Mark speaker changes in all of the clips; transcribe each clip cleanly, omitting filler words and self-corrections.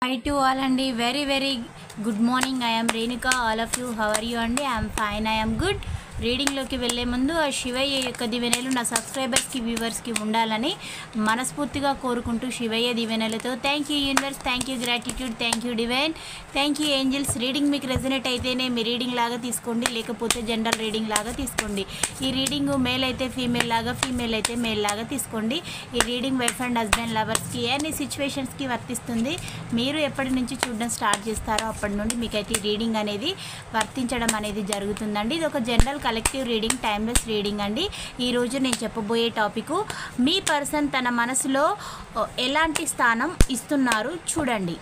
Speaker 1: Hi to all and very good morning. I am Renuka. All of you, how are you? And I am fine. I am good. రీడింగ్లోకి వెళ్ళే ముందు ఆ శివయ్య యొక్క దీవెనలు నా సబ్స్క్రైబర్స్కి వ్యూవర్స్కి ఉండాలని మనస్ఫూర్తిగా కోరుకుంటూ శివయ్య దీవెనలతో thank you universe, thank you gratitude, thank you divine, thank you angels. Reading మీకు రెజనేట్ అయితేనే మీ రీడింగ్ లాగా తీసుకోండి, లేకపోతే జనరల్ రీడింగ్ లాగా తీసుకోండి. ఈ రీడింగ్ మేల్ అయితే ఫీమేల్ లాగా, ఫీమేల్ అయితే మేల్ లాగా తీసుకోండి. ఈ రీడింగ్ వైఫ్ అండ్ హస్బెండ్ లవర్స్కి అన్ని సిచ్యువేషన్స్కి వర్తిస్తుంది. మీరు ఎప్పటి నుంచి చూడడం స్టార్ట్ చేస్తారో అప్పటి నుండి మీకైతే ఈ రీడింగ్ అనేది వర్తించడం అనేది జరుగుతుందండి. ఇది ఒక general collective reading, timeless reading అండి. ఈరోజు నేను చెప్పబోయే టాపిక్, మీ పర్సన్ తన మనసులో ఎలాంటి స్థానం ఇస్తున్నారు చూడండి.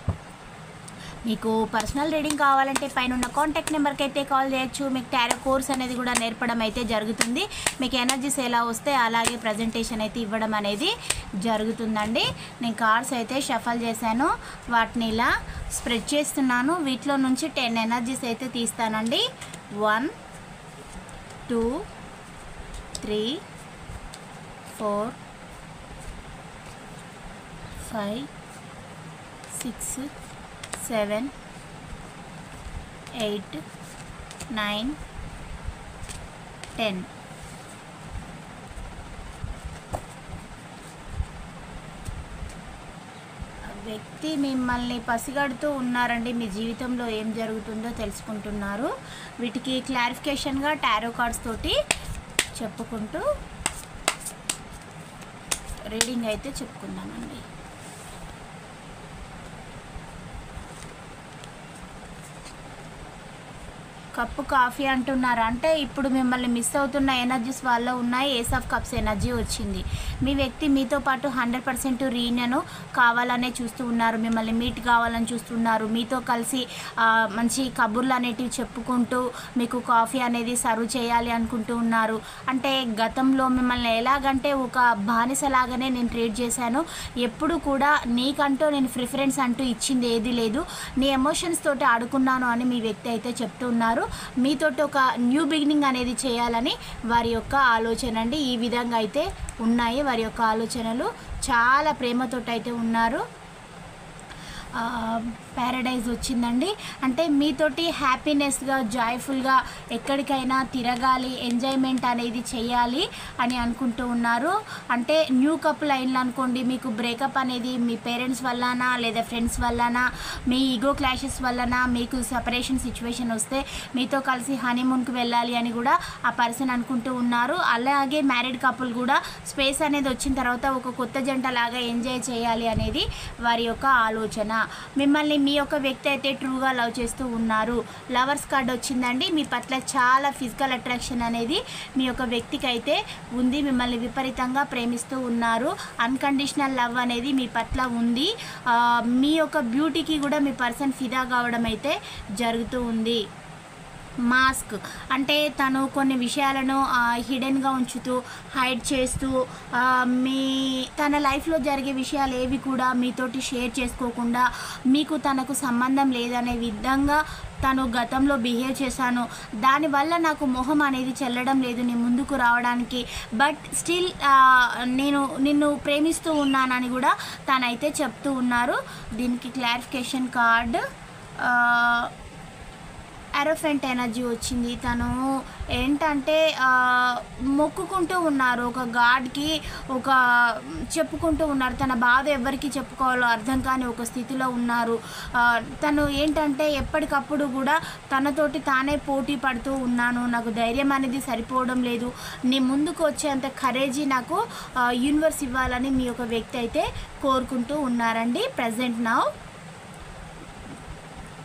Speaker 1: మీకు పర్సనల్ రీడింగ్ కావాలంటే పైన ఉన్న కాంటాక్ట్ నెంబర్కి అయితే కాల్ చేయొచ్చు. మీకు టారో కోర్స్ అనేది కూడా నేర్పడం అయితే జరుగుతుంది. మీకు ఎనర్జీస్ ఎలా వస్తే అలాగే ప్రజెంటేషన్ అయితే ఇవ్వడం అనేది జరుగుతుందండి. నేను కార్డ్స్ అయితే షఫల్ చేశాను, వాటిని ఇలా స్ప్రెడ్ చేస్తున్నాను. వీటిలో నుంచి 10 ఎనర్జీస్ అయితే తీస్తానండి. 1 2 3 4 5 6 7 8 9 10. వ్యక్తి మిమ్మల్ని పసిగడుతూ ఉన్నారండి. మీ జీవితంలో ఏం జరుగుతుందో తెలుసుకుంటున్నారు. వీటికి క్లారిఫికేషన్గా టారో కార్డ్స్ తోటి చెప్పుకుంటూ రీడింగ్ అయితే చెప్పుకుందామండి. కప్పు కాఫీ అంటున్నారు అంటే ఇప్పుడు మిమ్మల్ని మిస్ అవుతున్న ఎనర్జీస్ వల్ల ఉన్నాయి. ఏస్ ఆఫ్ కప్స్ ఎనర్జీ వచ్చింది. మీ వ్యక్తి మీతో పాటు 100% రీయూనియన్ కావాలనే చూస్తూ ఉన్నారు. మిమ్మల్ని మీట్ కావాలని చూస్తున్నారు. మీతో కలిసి మంచి కబుర్లు అనేటివి చెప్పుకుంటూ మీకు కాఫీ అనేది సర్వ్ చేయాలి అనుకుంటూ ఉన్నారు. అంటే గతంలో మిమ్మల్ని ఎలాగంటే ఒక బానిసలాగానే నేను ట్రీట్ చేశాను. ఎప్పుడు కూడా నీకంటూ నేను ప్రిఫరెన్స్ అంటూ ఇచ్చింది ఏది లేదు. నీ ఎమోషన్స్ తోటి ఆడుకున్నాను అని మీ వ్యక్తి అయితే చెప్తూ ఉన్నారు. మీతోటి ఒక న్యూ బిగినింగ్ అనేది చేయాలని వారి యొక్క ఆలోచన అండి. ఈ విధంగా అయితే ఉన్నాయి వారి యొక్క ఆలోచనలు. చాలా ప్రేమతోటి అయితే ఉన్నారు. ప్యారడైజ్ వచ్చిందండి. అంటే మీతోటి హ్యాపీనెస్గా, జాయ్ఫుల్గా ఎక్కడికైనా తిరగాలి, ఎంజాయ్మెంట్ అనేది చేయాలి అని అనుకుంటూ ఉన్నారు. అంటే న్యూ కపుల్ అయింది అనుకోండి, మీకు బ్రేకప్ అనేది మీ పేరెంట్స్ వల్లనా లేదా ఫ్రెండ్స్ వల్లనా, మీ ఈగో క్లాషెస్ వల్లనా మీకు సెపరేషన్ సిచ్యువేషన్ వస్తే మీతో కలిసి హనీమూన్కి వెళ్ళాలి అని కూడా ఆ పర్సన్ అనుకుంటూ ఉన్నారు. అలాగే మ్యారీడ్ కపుల్ కూడా స్పేస్ అనేది వచ్చిన తర్వాత ఒక కొత్త జంట లాగా ఎంజాయ్ చేయాలి అనేది వారి యొక్క ఆలోచన. మిమ్మల్ని మీ యొక్క వ్యక్తి అయితే ట్రూగా లవ్ చేస్తూ ఉన్నారు. లవర్స్ కార్డ్ వచ్చిందండి. మీ పట్ల చాలా ఫిజికల్ అట్రాక్షన్ అనేది మీ యొక్క వ్యక్తికి అయితే ఉంది. మిమ్మల్ని విపరీతంగా ప్రేమిస్తూ ఉన్నారు. అన్కండిషనల్ లవ్ అనేది మీ పట్ల ఉంది. మీ యొక్క బ్యూటీకి కూడా మీ పర్సన్ ఫిదా కావడం అయితే జరుగుతూ ఉంది. మాస్క్ అంటే తను కొన్ని విషయాలను హిడెన్గా ఉంచుతూ, హైడ్ చేస్తూ, తన లైఫ్లో జరిగే విషయాలు ఏవి కూడా మీతోటి షేర్ చేసుకోకుండా, మీకు తనకు సంబంధం లేదనే విధంగా తను గతంలో బిహేవ్ చేశాను, దానివల్ల నాకు మొహం అనేది చెల్లడం లేదు నీ ముందుకు రావడానికి, బట్ స్టిల్ నేను నిన్ను ప్రేమిస్తూ ఉన్నానని కూడా తనైతే చెప్తూ ఉన్నారు. దీనికి క్లారిఫికేషన్ కార్డ్ ఎరోఫెంట్ ఎనర్జీ వచ్చింది. తను ఏంటంటే మొక్కుకుంటూ ఉన్నారు, ఒక గాడ్కి ఒక చెప్పుకుంటూ ఉన్నారు. తన బాధ ఎవరికి చెప్పుకోవాలో అర్థం కాని ఒక స్థితిలో ఉన్నారు. తను ఏంటంటే ఎప్పటికప్పుడు కూడా తనతోటి తానే పోటీ పడుతూ ఉన్నాను, నాకు ధైర్యం అనేది సరిపోవడం లేదు, నీ ముందుకు వచ్చేంత కరేజీ నాకు యూనివర్స్ ఇవ్వాలని మీ యొక్క వ్యక్తి అయితే కోరుకుంటూ ఉన్నారండి. ప్రజెంట్ నౌ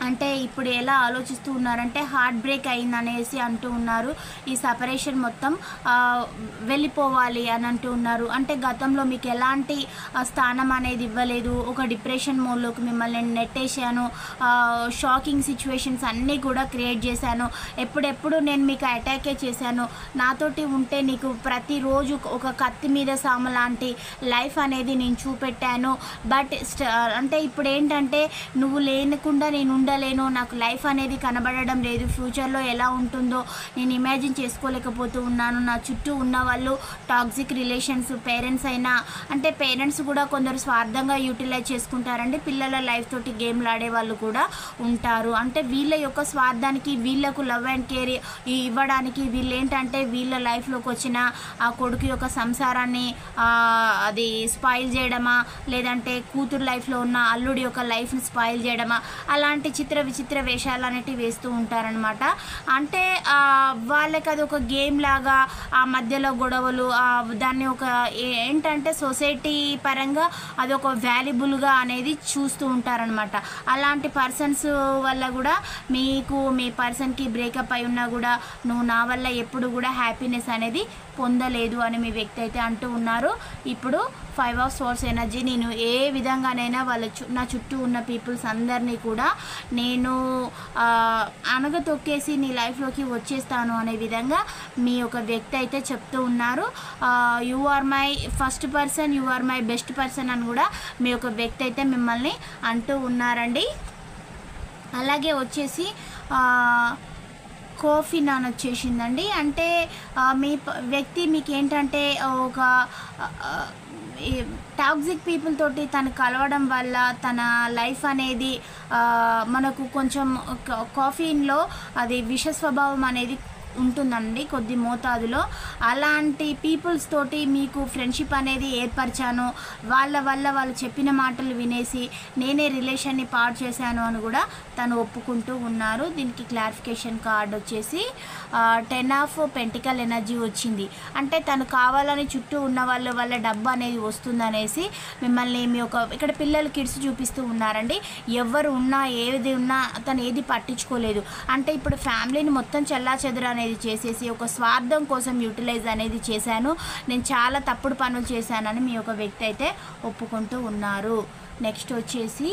Speaker 1: అంటే ఇప్పుడు ఎలా ఆలోచిస్తూ ఉన్నారంటే హార్ట్ బ్రేక్ అయిందనేసి అంటూ ఉన్నారు. ఈ సపరేషన్ మొత్తం వెళ్ళిపోవాలి అని అంటూ ఉన్నారు. అంటే గతంలో మీకు ఎలాంటి స్థానం అనేది ఇవ్వలేదు, ఒక డిప్రెషన్ మోడ్లోకి మిమ్మల్ని నెట్టేశాను, షాకింగ్ సిచ్యువేషన్స్ అన్నీ కూడా క్రియేట్ చేశాను, ఎప్పుడెప్పుడు నేను మీకు అటాకే చేశాను, నాతోటి ఉంటే నీకు ప్రతిరోజు ఒక కత్తి మీద సాము లాంటి లైఫ్ అనేది నేను చూపెట్టాను, బట్ అంటే ఇప్పుడు ఏంటంటే నువ్వు లేనకుండా నేను ఉండలేను, నాకు లైఫ్ అనేది కనబడడం లేదు, ఫ్యూచర్లో ఎలా ఉంటుందో నేను ఇమాజిన్ చేసుకోలేకపోతూ ఉన్నాను, నా చుట్టూ ఉన్న వాళ్ళు టాక్సిక్ రిలేషన్స్, పేరెంట్స్ అయినా అంటే పేరెంట్స్ కూడా కొందరు స్వార్థంగా యూటిలైజ్ చేసుకుంటారండి, పిల్లల లైఫ్ తోటి గేమ్లు ఆడే వాళ్ళు కూడా ఉంటారు. అంటే వీళ్ళ యొక్క స్వార్థానికి వీళ్ళకు లవ్ అండ్ కేర్ ఇవ్వడానికి వీళ్ళు ఏంటంటే వీళ్ళ లైఫ్లోకి వచ్చిన ఆ కొడుకు యొక్క సంసారాన్ని అది స్పాయిల్ చేయడమా, లేదంటే కూతురు లైఫ్లో ఉన్న అల్లుడి యొక్క లైఫ్ని స్పాయిల్ చేయడమా, అలాంటి చిత్ర విచిత్ర వేషాలు అనేటివి వేస్తూ ఉంటారనమాట. అంటే వాళ్ళకి అది ఒక గేమ్ లాగా ఆ మధ్యలో గొడవలు, దాన్ని ఒక ఏంటంటే సొసైటీ పరంగా అది ఒక వాల్యుబుల్గా అనేది చూస్తూ ఉంటారనమాట. అలాంటి పర్సన్స్ వల్ల కూడా మీకు మీ పర్సన్కి బ్రేకప్ అయి ఉన్నా కూడా నువ్వు నా వల్ల ఎప్పుడు కూడా హ్యాపీనెస్ అనేది పొందలేదు అని మీ వ్యక్తి అయితే అంటూ ఉన్నారు. ఇప్పుడు 5 ఆఫ్ సోర్స్ ఎనర్జీ, నేను ఏ విధంగానైనా నా చుట్టూ ఉన్న పీపుల్స్ అందరినీ కూడా నేను అనగతొక్కేసి నీ లైఫ్లోకి వచ్చేస్తాను అనే విధంగా మీ యొక్క వ్యక్తి అయితే చెప్తూ ఉన్నారు. You are my first person, you are my best person అని కూడా మీ యొక్క వ్యక్తి అయితే మిమ్మల్ని అంటూ ఉన్నారండి. అలాగే వచ్చేసి కాఫీ నాన్ వచ్చేసిందండి. అంటే మీ వ్యక్తి మీకు ఏంటంటే ఒక టాక్సిక్ పీపుల్ తోటి తను కలవడం వల్ల తన లైఫ్ అనేది మనకు కొంచెం కాఫీన్లో అది విష స్వభావం అనేది ఉంటుందండి కొద్ది మోతాదులో. అలాంటి పీపుల్స్ తోటి మీకు ఫ్రెండ్షిప్ అనేది ఏర్పరిచాను, వాళ్ళ వల్ల వాళ్ళు చెప్పిన మాటలు వినేసి నేనే రిలేషన్ని పాడు చేశాను అని కూడా తను ఒప్పుకుంటూ ఉన్నారు. దీనికి క్లారిఫికేషన్ కార్డ్ వచ్చేసి 10 ఆఫ్ పెంటికల్ ఎనర్జీ వచ్చింది. అంటే తను కావాలని చుట్టూ ఉన్న వాళ్ళ డబ్బు అనేది వస్తుందనేసి మిమ్మల్ని మీ యొక్క ఇక్కడ పిల్లలు కిడ్స్ చూపిస్తూ ఉన్నారండి. ఎవరు ఉన్నా ఏది ఉన్నా తను ఏది పట్టించుకోలేదు. అంటే ఇప్పుడు ఫ్యామిలీని మొత్తం చెల్లాచెదురు అనేది చేసేసి ఒక స్వార్థం కోసం యూటిలైజ్ అనేది చేశాను, నేను చాలా తప్పుడు పనులు చేశానని మీ యొక్క వ్యక్తి అయితే ఒప్పుకుంటూ ఉన్నారు. నెక్స్ట్ వచ్చేసి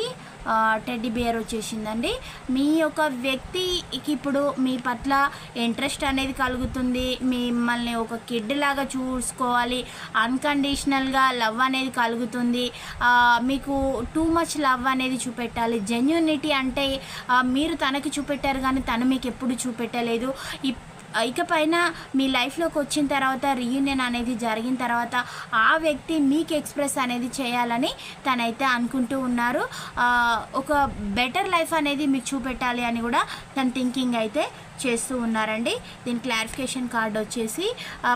Speaker 1: టెడ్డీ బియర్ వచ్చేసిందండి. మీ యొక్క వ్యక్తికి ఇప్పుడు మీ పట్ల ఇంట్రెస్ట్ అనేది కలుగుతుంది, మిమ్మల్ని ఒక కిడ్ లాగా చూసుకోవాలి, అన్కండిషనల్గా లవ్ అనేది కలుగుతుంది, మీకు టూ మచ్ లవ్ అనేది చూపెట్టాలి. జెన్యూనిటీ అంటే మీరు తనకి చూపెట్టారు కానీ తను మీకు ఎప్పుడు చూపెట్టలేదు. ఇకపైన మీ లైఫ్లోకి వచ్చిన తర్వాత రీయూనియన్ అనేది జరిగిన తర్వాత ఆ వ్యక్తి మీకు ఎక్స్ప్రెస్ అనేది చేయాలని తనైతే అనుకుంటూ ఉన్నారు. ఒక బెటర్ లైఫ్ అనేది మీకు చూపెట్టాలి అని కూడా తన థింకింగ్ అయితే చేస్తూ ఉన్నారండి. దీని క్లారిఫికేషన్ కార్డ్ వచ్చేసి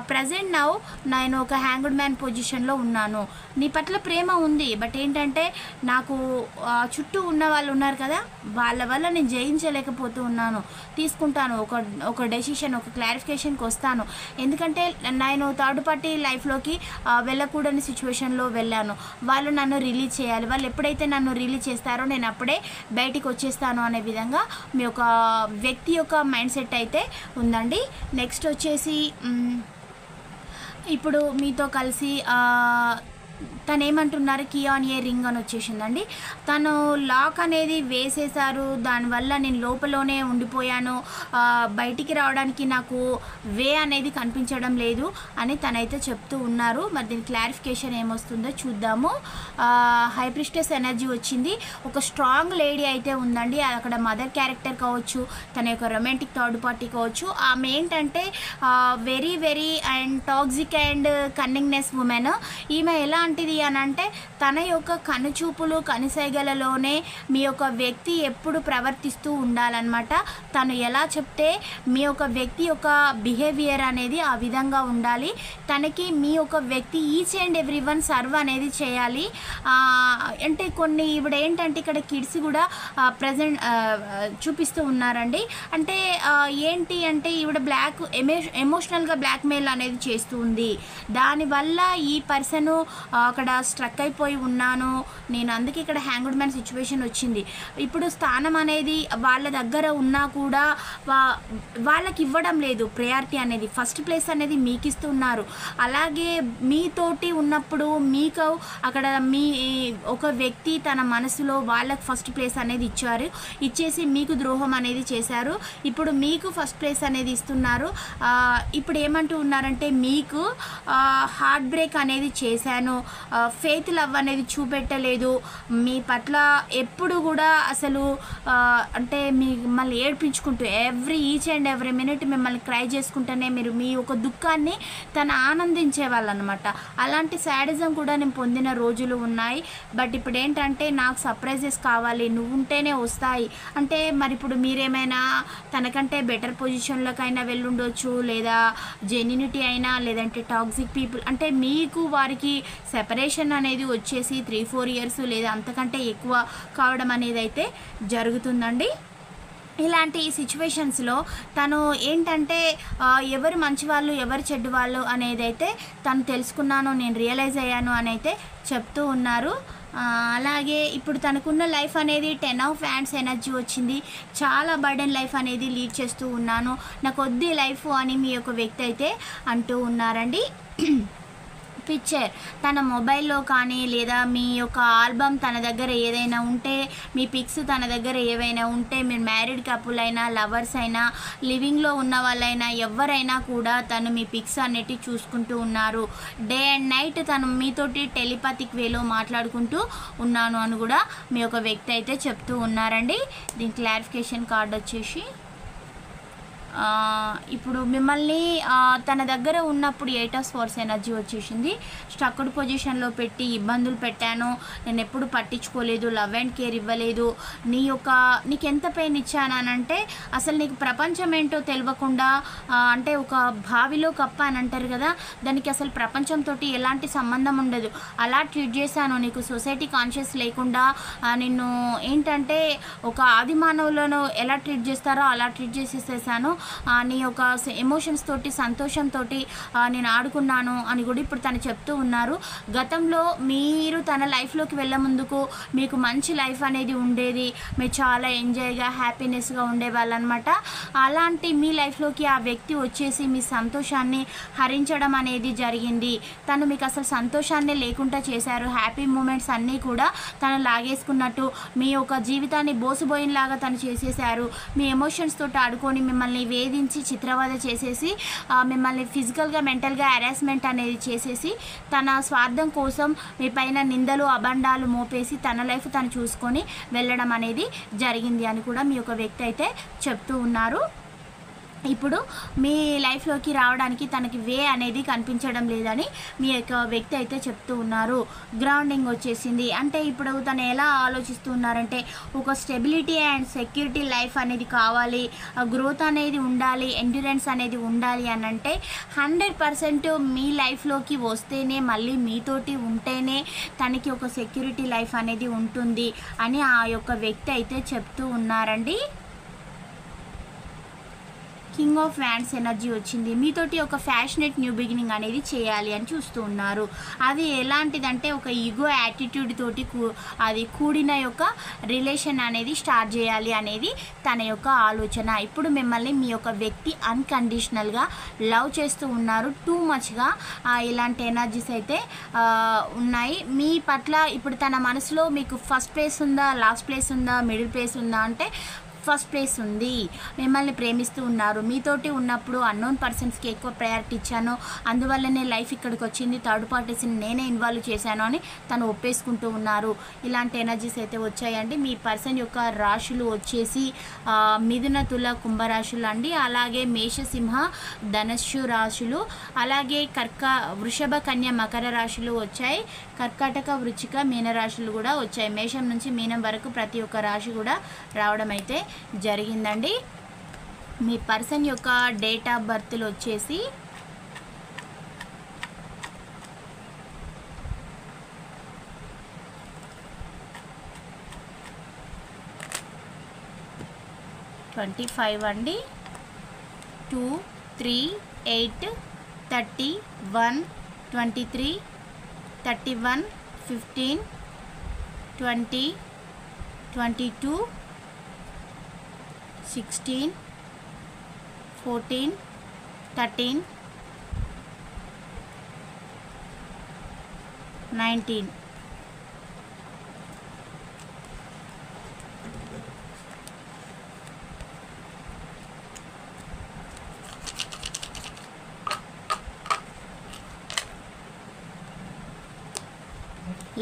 Speaker 1: ప్రజెంట్ నౌ నేను ఒక హ్యాంగ్డ్ మ్యాన్ పొజిషన్లో ఉన్నాను, నీ పట్ల ప్రేమ ఉంది, బట్ ఏంటంటే నాకు చుట్టూ ఉన్న వాళ్ళు ఉన్నారు కదా, వాళ్ళ వల్ల నేను జయించలేకపోతూ ఉన్నాను, తీసుకుంటాను ఒక డెసిషన్, ఒక క్లారిఫికేషన్కి వస్తాను. ఎందుకంటే నేను థర్డ్ పార్టీ లైఫ్లోకి వెళ్ళకూడని సిచ్యువేషన్లో వెళ్ళాను, వాళ్ళు నన్ను రిలీజ్ చేయాలి, వాళ్ళు ఎప్పుడైతే నన్ను రిలీజ్ చేస్తారో నేను అప్పుడే బయటికి వచ్చేస్తాను అనే విధంగా మీ యొక్క వ్యక్తి యొక్క మైండ్ సెట్ అయితే ఉందండి. నెక్స్ట్ వచ్చేసి ఇప్పుడు మీతో కలిసి తను ఏమంటున్నారు, కీ ఆన్ ఏ రింగ్ అని వచ్చేసిందండి. తను లాక్ అనేది వేసేశారు, దానివల్ల నేను లోపలనే ఉండిపోయాను, బయటికి రావడానికి నాకు వే అనేది కనిపించడం లేదు అని తనైతే చెప్తూ ఉన్నారు. మరి దీని క్లారిఫికేషన్ ఏమొస్తుందో చూద్దాము. హై ప్రిస్టెస్ ఎనర్జీ వచ్చింది. ఒక స్ట్రాంగ్ లేడీ అయితే ఉందండి, అక్కడ మదర్ క్యారెక్టర్ కావచ్చు, తన యొక్క రొమాంటిక్ థర్డ్ పార్టీ కావచ్చు. ఆమె ఏంటంటే very very and toxic and cunningness women. ఈమె ఎలాంటిది అని అంటే తన యొక్క కనుచూపులు కనుసైగలలోనే మీ యొక్క వ్యక్తి ఎప్పుడు ప్రవర్తిస్తూ ఉండాలన్నమాట. తను ఎలా చెప్తే మీ యొక్క వ్యక్తి యొక్క బిహేవియర్ అనేది ఆ విధంగా ఉండాలి. తనకి మీ యొక్క వ్యక్తి each and every one serve అనేది చేయాలి. అంటే కొన్ని ఇప్పుడు ఏంటంటే ఇక్కడ కిడ్స్ కూడా ప్రజెంట్ చూపిస్తూ ఉన్నారండి. అంటే ఏంటి అంటే ఈవిడ ఎమోషనల్గా బ్లాక్మెయిల్ అనేది చేస్తూ ఉంది. దానివల్ల ఈ పర్సన్ అక్కడ స్ట్రక్ అయిపోయి ఉన్నాను నేను, అందుకే ఇక్కడ హ్యాంగ్డ్ మ్యాన్ సిచ్యువేషన్ వచ్చింది. ఇప్పుడు స్థానం అనేది వాళ్ళ దగ్గర ఉన్నా కూడా వాళ్ళకి ఇవ్వడం లేదు ప్రయారిటీ అనేది, ఫస్ట్ ప్లేస్ అనేది మీకు ఇస్తున్నారు. అలాగే మీతోటి ఉన్నప్పుడు మీకు అక్కడ మీ ఒక వ్యక్తి తన మనసులో వాళ్ళకి ఫస్ట్ ప్లేస్ అనేది ఇచ్చేసి మీకు ద్రోహం అనేది చేశారు. ఇప్పుడు మీకు ఫస్ట్ ప్లేస్ అనేది ఇస్తున్నారు. ఇప్పుడు ఏమంటూ ఉన్నారంటే మీకు హార్ట్ బ్రేక్ అనేది చేశాను, ఫెయిత్ లవ్ అనేది చూపెట్టలేదు మీ పట్ల. ఎప్పుడు కూడా అసలు అంటే మిమ్మల్ని ఏడ్పించుకుంటూ ఈచ్ అండ్ ఎవ్రీ మినిట్ మిమ్మల్ని క్రై చేసుకుంటూనే మీరు మీ ఒక దుఃఖాన్ని తను ఆనందించేవాళ్ళు అనమాట. అలాంటి శాడిజం కూడా నేను పొందిన రోజులు ఉన్నాయి. బట్ ఇప్పుడు ఏంటంటే నాకు సర్ప్రైజెస్ కావాలి, నువ్వు ఉంటేనే వస్తాయి అంటే మరి ఇప్పుడు మీరేమైనా తనకంటే బెటర్ పొజిషన్లోకైనా వెళ్ళుండొచ్చు, లేదా జెన్యూనిటీ అయినా, లేదంటే టాక్సిక్ పీపుల్ అంటే మీకు వారికి సెపరేషన్ అనేది వచ్చేసి 3-4 ఇయర్స్ లేదా అంతకంటే ఎక్కువ కావడం అనేది అయితే జరుగుతుందండి. ఇలాంటి సిచ్యువేషన్స్లో తను ఏంటంటే ఎవరు మంచివాళ్ళు ఎవరు చెడ్డు వాళ్ళు అనేది అయితే తను తెలుసుకున్నాను, నేను రియలైజ్ అయ్యాను అని అయితే చెప్తూ ఉన్నారు. అలాగే ఇప్పుడు తనకున్న లైఫ్ అనేది 10 ఎనర్జీ వచ్చింది. చాలా బర్డెన్ లైఫ్ అనేది లీడ్ చేస్తూ ఉన్నాను, నాకు వద్దు లైఫ్ అని మీ యొక్క వ్యక్తి అయితే అంటూ ఉన్నారండి. పిక్చర్ తన మొబైల్లో కానీ లేదా మీ యొక్క ఆల్బమ్ తన దగ్గర ఏదైనా ఉంటే, మీ పిక్స్ తన దగ్గర ఏవైనా ఉంటే, మీరు మ్యారీడ్ కపుల్ అయినా లవర్స్ అయినా లివింగ్లో ఉన్న వాళ్ళైనా ఎవరైనా కూడా తను మీ పిక్స్ అన్నిటి చూసుకుంటూ ఉన్నారు. డే అండ్ నైట్ తను మీతోటి టెలిపాతిక్ వేలో మాట్లాడుకుంటూ ఉన్నాను అని కూడా మీ యొక్క వ్యక్తి అయితే చెప్తూ ఉన్నారండి. దీని క్లారిఫికేషన్ కార్డ్ వచ్చేసి ఇప్పుడు మిమ్మల్ని తన దగ్గర ఉన్నప్పుడు 8 of Swords ఎనర్జీ వచ్చేసింది. స్ట్రక్డ్ పొజిషన్లో పెట్టి ఇబ్బందులు పెట్టాను, నేను ఎప్పుడు పట్టించుకోలేదు, లవ్ అండ్ కేర్ ఇవ్వలేదు, నీకు ఎంత పెయిన్ ఇచ్చానంటే అసలు నీకు ప్రపంచం ఏంటో తెలియకుండా అంటే ఒక బావిలో కప్ప అని అంటారు కదా, దానికి అసలు ప్రపంచంతో ఎలాంటి సంబంధం ఉండదు, అలా ట్రీట్ చేశాను. నీకు సొసైటీ కాన్షియస్ లేకుండా నిన్ను ఏంటంటే ఒక ఆది మానవులను ఎలా ట్రీట్ చేస్తారో అలా ట్రీట్ చేసేసేసాను. నీ యొక్క ఎమోషన్స్ తోటి సంతోషంతో నేను ఆడుకున్నాను అని కూడా ఇప్పుడు తను చెప్తూ ఉన్నారు. గతంలో మీరు తన లైఫ్లోకి వెళ్ళే ముందుకు మీకు మంచి లైఫ్ అనేది ఉండేది, మీరు చాలా ఎంజాయ్గా హ్యాపీనెస్గా ఉండేవాళ్ళు అనమాట. అలాంటి మీ లైఫ్లోకి ఆ వ్యక్తి వచ్చేసి మీ సంతోషాన్ని హరించడం అనేది జరిగింది. తను మీకు అసలు సంతోషాన్ని లేకుండా చేశారు. హ్యాపీ మూమెంట్స్ అన్నీ కూడా తను లాగేసుకున్నట్టు మీ యొక్క జీవితాన్ని బోసుబోయినలాగా తను చేసేసారు. మీ ఎమోషన్స్ తోటి ఆడుకొని మిమ్మల్ని వేధించి చిత్రవద చేసేసి మిమ్మల్ని ఫిజికల్గా మెంటల్గా హెరాస్మెంట్ అనేది చేసేసి తన స్వార్థం కోసం మీ పైన నిందలు అబండాలు మోపేసి తన లైఫ్ తను చూసుకొని వెళ్ళడం అనేది జరిగింది అని కూడా మీ యొక్క వ్యక్తి అయితే చెప్తూ ఉన్నారు. ఇప్పుడు మీ లైఫ్లోకి రావడానికి తనకి వే అనేది కనిపించడం లేదని మీ యొక్క వ్యక్తి అయితే చెప్తూ ఉన్నారు. గ్రౌండింగ్ వచ్చేసింది అంటే ఇప్పుడు తను ఎలా ఆలోచిస్తూ ఉన్నారంటే ఒక స్టెబిలిటీ అండ్ సెక్యూరిటీ లైఫ్ అనేది కావాలి, గ్రోత్ అనేది ఉండాలి, ఎండ్యూరెన్స్ అనేది ఉండాలి అని అంటే 100% మీ లైఫ్లోకి వస్తేనే మళ్ళీ మీతోటి ఉంటేనే తనకి ఒక సెక్యూరిటీ లైఫ్ అనేది ఉంటుంది అని ఆ యొక్క వ్యక్తి అయితే చెప్తూ ఉన్నారండి. కింగ్ ఆఫ్ వ్యాండ్స్ ఎనర్జీ వచ్చింది. మీతోటి ఒక ఫ్యాషనేట్ న్యూ బిగినింగ్ అనేది చేయాలి అని చూస్తూ ఉన్నారు. అది ఎలాంటిదంటే ఒక ఈగో యాటిట్యూడ్ తోటి అది కూడిన యొక్క రిలేషన్ అనేది స్టార్ట్ చేయాలి అనేది తన యొక్క ఆలోచన. ఇప్పుడు మిమ్మల్ని మీ యొక్క వ్యక్తి అన్కండిషనల్గా లవ్ చేస్తూ ఉన్నారు. టూ మచ్గా ఇలాంటి ఎనర్జీస్ అయితే ఉన్నాయి మీ పట్ల. ఇప్పుడు తన మనసులో మీకు ఫస్ట్ ప్లేస్ ఉందా, లాస్ట్ ప్లేస్ ఉందా, మిడిల్ ప్లేస్ ఉందా అంటే ఫస్ట్ ప్లేస్ ఉంది. మిమ్మల్ని ప్రేమిస్తూ ఉన్నారు. మీతోటి ఉన్నప్పుడు అన్నోన్ పర్సన్స్కి ఎక్కువ ప్రయారిటీ ఇచ్చాను, అందువల్లనే లైఫ్ ఇక్కడికి వచ్చింది, థర్డ్ పార్టీస్ని నేనే ఇన్వాల్వ్ చేశాను అని తను ఒప్పేసుకుంటూ ఉన్నారు. ఇలాంటి ఎనర్జీస్ అయితే వచ్చాయండి. మీ పర్సన్ యొక్క రాశులు వచ్చేసి మిథున, తుల, కుంభరాశులు అండి. అలాగే మేష, సింహ, ధనస్సు రాశులు, అలాగే వృషభ, కన్య, మకర రాశులు వచ్చాయి. కర్కాటక, వృచ్చిక, మీన రాశులు కూడా వచ్చాయి. మేషం నుంచి మీనం వరకు ప్రతి ఒక్క రాశి కూడా రావడం అయితే జరిగిందండి. మీ పర్సన్ యొక్క డేట్ ఆఫ్ బర్త్లు వచ్చేసి 25 అండి, 2, 3, 8, 30, 1, 23, 31, 15, 20, 22, 16, 14, 13, 19.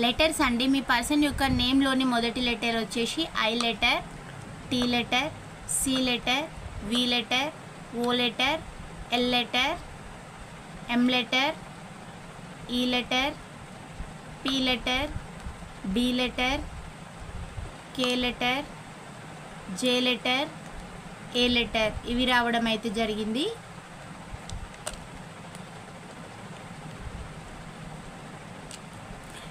Speaker 1: లెటర్స్ అండి. మీ పర్సన్ యొక్క నేమ్లోని మొదటి లెటర్ వచ్చేసి I letter, T letter, C letter, V letter, O letter, L letter, M letter, E letter, P letter, D letter, K letter, J letter, A letter ఇవి రావడం అయితే జరిగింది.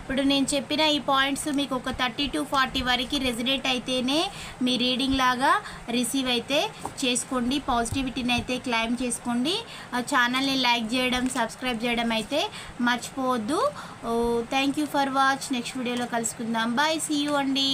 Speaker 1: ఇప్పుడు నేను చెప్పిన ఈ పాయింట్స్ మీకు ఒక 30 to 40 వరకు రెజినేట్ అయితేనే మీ రీడింగ్ లాగా రిసీవ్ అయితే చేసుకోండి. పాజిటివిటీని అయితే క్లైమ్ చేసుకోండి. ఛానల్ని లైక్ చేయడం, సబ్స్క్రైబ్ చేయడం అయితే మర్చిపోవద్దు. Thank you for watch. Next వీడియోలో కలుసుకుందాం. బాయ్, సీ యూ అండి.